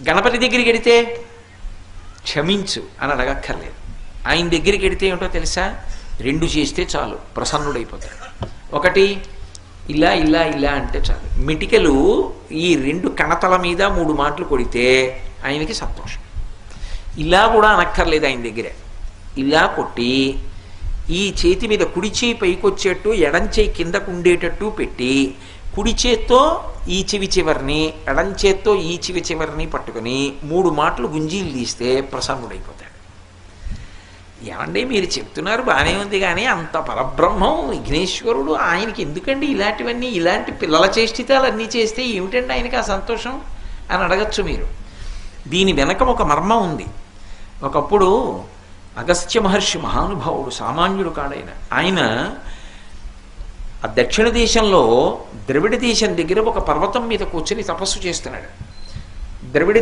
గణపతి దగ్గరికి వెడితే క్షమించు అని అడగక్కర్లేదు. ఆయన దగ్గరికి వెడితే ఏమిటో తెలుసా, 2 చేస్తే చాలు, ప్రసన్నుడైపోతాడు. ఒకటి ఇలా ఇలా ఇలా అంటే చాలు. మిటికలు ఈ 2 కణతల మీద 3 మాటలు కొడితే ఆయనకి సంతోషం. ఇలా కూడా అనక్కర్లేదు ఆయన దగ్గర. ఇలా కొట్టి ఈ చేతి మీద కుడి చేయి పైకొచ్చేట్టు ఎడం చేయి కిందకు ఉండేటట్టు పెట్టి కుడి చేత్తో ఈ చెవి చివరిని ఎడం చేత్తో ఈ చెవి చివరిని పట్టుకొని 3 మాటలు గుంజీలు తీస్తే ప్రసన్నుడైపోతాడు. ఏమండి మీరు చెప్తున్నారు బాగానే ఉంది, కానీ అంత పరబ్రహ్మం విఘ్నేశ్వరుడు, ఆయనకి ఎందుకండి ఇలాంటివన్నీ, ఇలాంటి పిల్లల చేష్టితాలు అన్నీ చేస్తే ఏమిటండి ఆయనకి ఆ సంతోషం అని అడగచ్చు మీరు. దీని వెనక ఒక మర్మం ఉంది. ఒకప్పుడు అగస్త్య మహర్షి మహానుభావుడు, సామాన్యుడు కాడైన ఆయన ఆ దక్షిణ దేశంలో ద్రవిడ దేశం దగ్గర ఒక పర్వతం మీద కూర్చొని తపస్సు చేస్తున్నాడు. ద్రవిడ